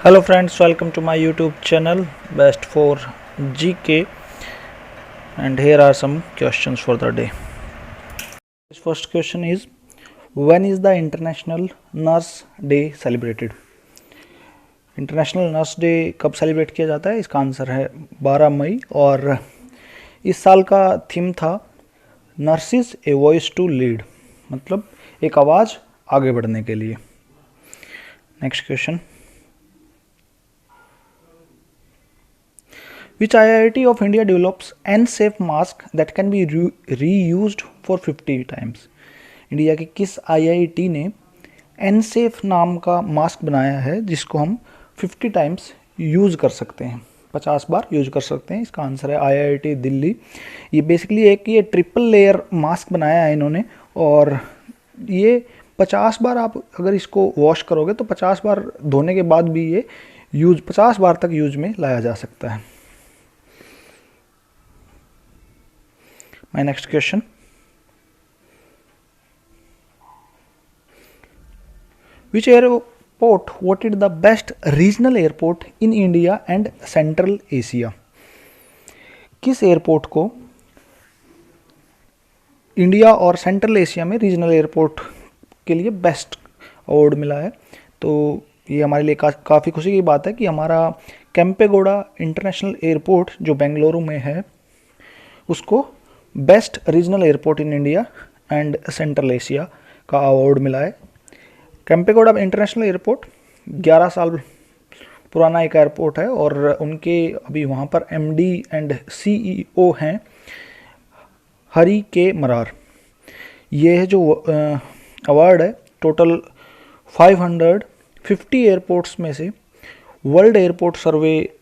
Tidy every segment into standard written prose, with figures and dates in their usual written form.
Hello friends, welcome to my YouTube channel Best for GK, and here are some questions for the day. This first question is, when is the International Nurse Day celebrated? International nurse day कब celebrate किया जाता है? इसका answer है 12 मई और इस साल का थीम था nurses a voice to lead, मतलब एक आवाज़ आगे बढ़ने के लिए। Next question, Which IIT of India develops N-Safe mask that can be reused for 50 times? India की किस IIT ने N-Safe नाम का मास्क बनाया है जिसको हम 50 टाइम्स यूज़ कर सकते हैं, 50 बार यूज कर सकते हैं? इसका आंसर है IIT दिल्ली। ये बेसिकली ये ट्रिपल लेयर मास्क बनाया है इन्होंने, और ये 50 बार आप अगर इसको वॉश करोगे तो 50 बार धोने के बाद भी ये 50 बार तक यूज में लाया जा सकता है। My next question, which airport voted the best regional airport in India and Central Asia? किस एयरपोर्ट को इंडिया और सेंट्रल एशिया में रीजनल एयरपोर्ट के लिए बेस्ट अवार्ड मिला है? तो ये हमारे लिए काफ़ी खुशी की बात है कि हमारा केम्पेगौड़ा इंटरनेशनल एयरपोर्ट जो बेंगलुरु में है उसको best regional airport in India and central Asia का अवार्ड मिला है। केम्पेगौड़ा इंटरनेशनल एयरपोर्ट 11 साल पुराना एक एयरपोर्ट है और उनके अभी वहाँ पर MD एंड CEO हैं हरी के मरार। ये है जो अवार्ड है टोटल 550 एयरपोर्ट्स में से वर्ल्ड एयरपोर्ट सर्वे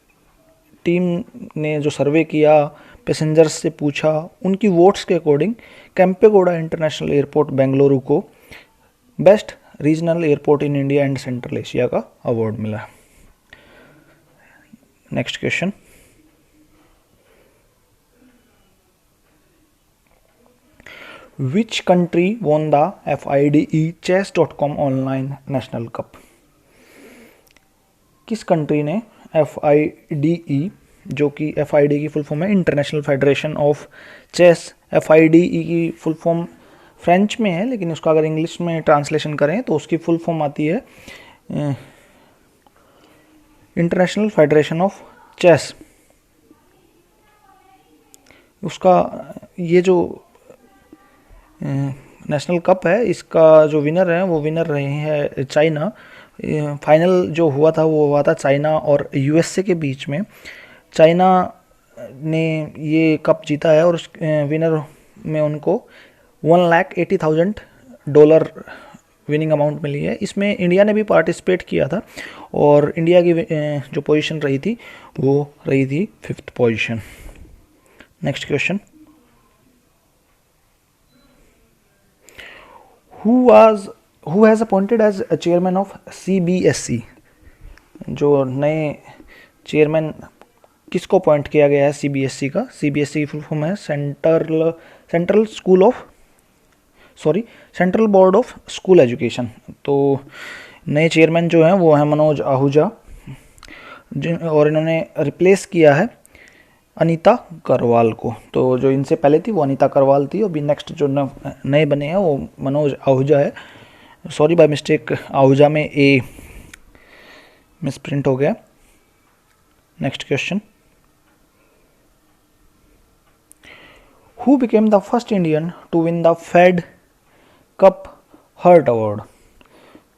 टीम ने जो सर्वे किया, पैसेंजर्स से पूछा, उनकी वोट्स के according Kempegowda international airport Bengaluru को best regional airport in India and central Asia का अवार्ड मिला। Next question, which country won the FIDE chess.com online national cup? किस कंट्री ने FIDE, जो कि FIDE की फुल फॉर्म है international federation of chess, FIDE की फुल फॉर्म फ्रेंच में है लेकिन उसका अगर इंग्लिश में ट्रांसलेशन करें तो उसकी फुल फॉर्म आती है इंटरनेशनल फेडरेशन ऑफ चेस। उसका ये जो नेशनल कप है इसका जो विनर है वो विनर रहे हैं चाइना। फाइनल जो हुआ था वो हुआ था चाइना और USA के बीच में। चाइना ने ये कप जीता है और उस विनर में उनको $1,80,000 विनिंग अमाउंट मिली है। इसमें इंडिया ने भी पार्टिसिपेट किया था और इंडिया की जो पोजीशन रही थी वो रही थी 5th position. Next question, who has appointed as a chairman of CBSE? जो नए चेयरमैन किसको अपॉइंट किया गया है CBSE का? CBSE की फुल फॉर्म है central board of school education. तो नए चेयरमैन जो हैं वो हैं मनोज आहूजा, और इन्होंने रिप्लेस किया है अनीता करवाल को। तो जो इनसे पहले थी वो अनीता करवाल थी, अभी नेक्स्ट जो नए बने हैं वो मनोज आहूजा है। सॉरी, बाय मिस्टेक आहूजा में ए मिसप्रिंट हो गया। Next question, Who became the first Indian to win the Fed Cup Hurt Award?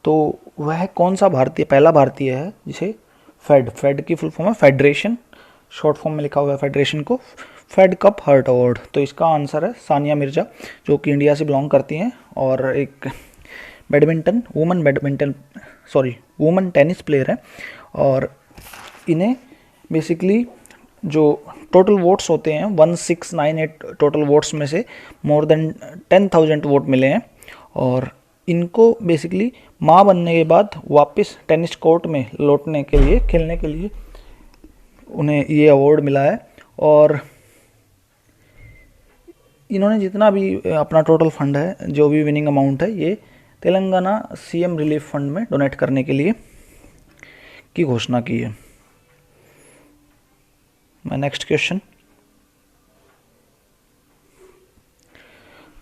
तो वह कौन सा पहला भारतीय है जिसे फेड की फुल फॉर्म है फेडरेशन, शॉर्ट फॉर्म में लिखा हुआ है फेडरेशन को, फेड कप हर्ट अवार्ड? तो इसका आंसर है सानिया मिर्जा, जो कि इंडिया से बिलोंग करती हैं और एक वुमन टेनिस प्लेयर है। और इन्हें बेसिकली जो टोटल वोट्स होते हैं 1698 टोटल वोट्स में से मोर देन 10,000 वोट मिले हैं, और इनको बेसिकली माँ बनने के बाद वापस टेनिस कोर्ट में लौटने के लिए, खेलने के लिए उन्हें ये अवार्ड मिला है। और इन्होंने जितना भी अपना टोटल फंड है, जो भी विनिंग अमाउंट है, ये तेलंगाना CM रिलीफ फंड में डोनेट करने के लिए की घोषणा की है। My next question,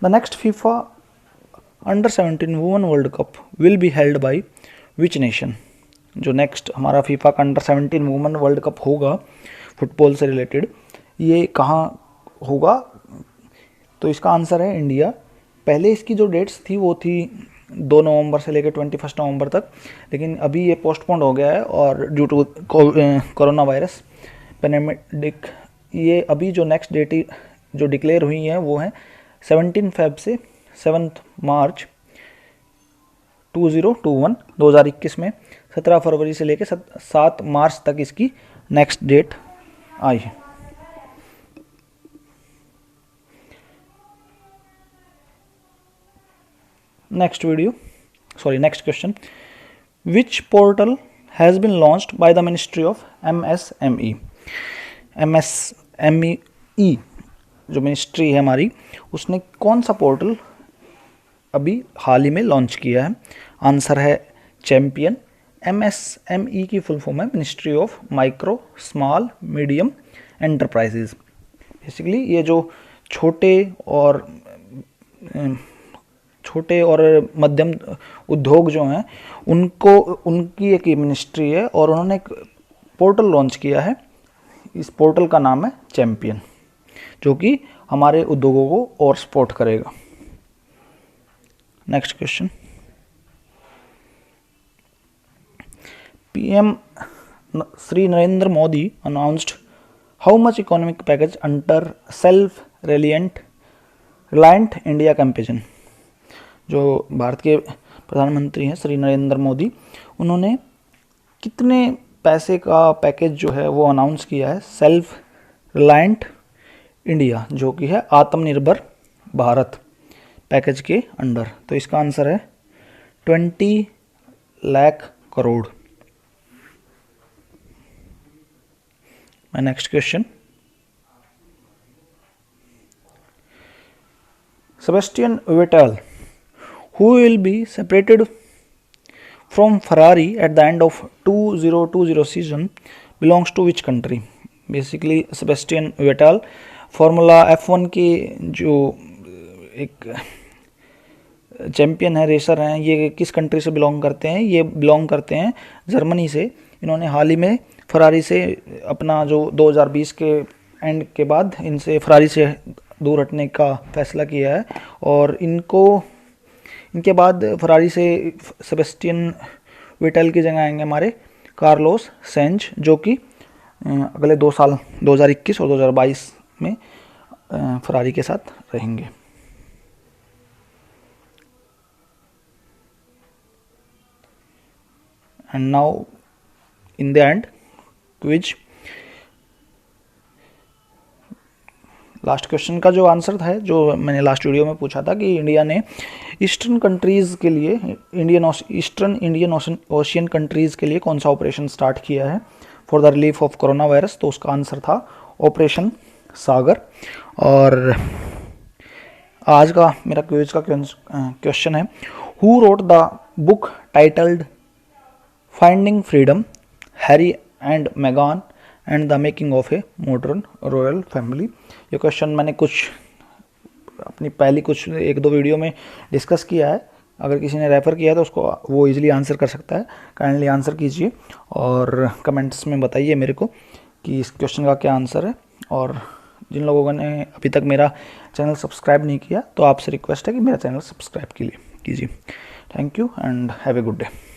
the next FIFA under 17 women world cup will be held by which nation. जो नेक्स्ट हमारा फीफा का अंडर 17 वुमेन वर्ल्ड कप होगा फुटबॉल से रिलेटेड, ये कहाँ होगा? तो इसका आंसर है इंडिया। पहले इसकी जो डेट्स थी वो थी 2 नवंबर से लेकर 21 नवंबर तक, लेकिन अभी ये पोस्टपोन्ड हो गया है और due to corona virus pandemic ये अभी जो नेक्स्ट डेट जो डिक्लेयर हुई है वो है 17 फेब से 7 मार्च 2021 में 17 फरवरी से लेकर 7 मार्च तक इसकी नेक्स्ट डेट आई है। Next question, which portal has been launched by the ministry of MSME। MSME जो मिनिस्ट्री है हमारी, उसने कौन सा पोर्टल अभी हाल ही में लॉन्च किया है? आंसर है चैम्पियन। MSME की फुल फॉर्म है ministry of micro small medium enterprises. Basically ये जो छोटे और मध्यम उद्योग जो हैं उनकी एक मिनिस्ट्री है और उन्होंने एक पोर्टल लॉन्च किया है। इस पोर्टल का नाम है चैम्पियन, जो कि हमारे उद्योगों को और सपोर्ट करेगा। Next question, PM Sri Narendra Modi announced how much economic package under self-reliant India campaign। जो भारत के प्रधानमंत्री हैं श्री नरेंद्र मोदी, उन्होंने कितने पैसे का पैकेज जो है वो अनाउंस किया है सेल्फ रिलायंट इंडिया, जो कि है आत्मनिर्भर भारत पैकेज के अंडर? तो इसका आंसर है 20 lakh crore. My next question, Sebastian Vettel who will be separated from Ferrari at the end of 2020 season belongs to which country? Basically Sebastian Vettel formula F1 के जो एक चैम्पियन है, रेसर हैं, ये किस कंट्री से बिलोंग करते हैं? ये बिलोंग करते हैं जर्मनी से। इन्होंने हाल ही में फरारी से अपना जो 2020 के एंड के बाद इनसे फरारी से दूर हटने का फैसला किया है और इनके बाद फरारी से सेबेस्टियन वेटेल की जगह आएंगे हमारे कार्लोस सेंज, जो कि अगले 2 साल 2021 और 2022 में फरारी के साथ रहेंगे। And now in the end quiz. Last question का जो आंसर था, जो मैंने लास्ट वीडियो में पूछा था कि इंडिया ने ईस्टर्न कंट्रीज़ के लिए ईस्टर्न इंडियन ओशियन कंट्रीज़ के लिए कौन सा ऑपरेशन स्टार्ट किया है for the relief of corona virus, तो उसका आंसर था ऑपरेशन सागर। और आज का मेरा क्विज का क्वेश्चन है, who wrote the book titled finding freedom, Harry and Megan and the making of a modern royal family. ये क्वेश्चन मैंने अपनी पहली 1-2 वीडियो में डिस्कस किया है। अगर किसी ने रेफ़र किया है तो उसको वो इजीली आंसर कर सकता है। काइंडली आंसर कीजिए और कमेंट्स में बताइए मेरे को कि इस क्वेश्चन का क्या आंसर है। और जिन लोगों ने अभी तक मेरा चैनल सब्सक्राइब नहीं किया तो आपसे रिक्वेस्ट है कि मेरा चैनल सब्सक्राइब कीजिए। Thank you and have a good day.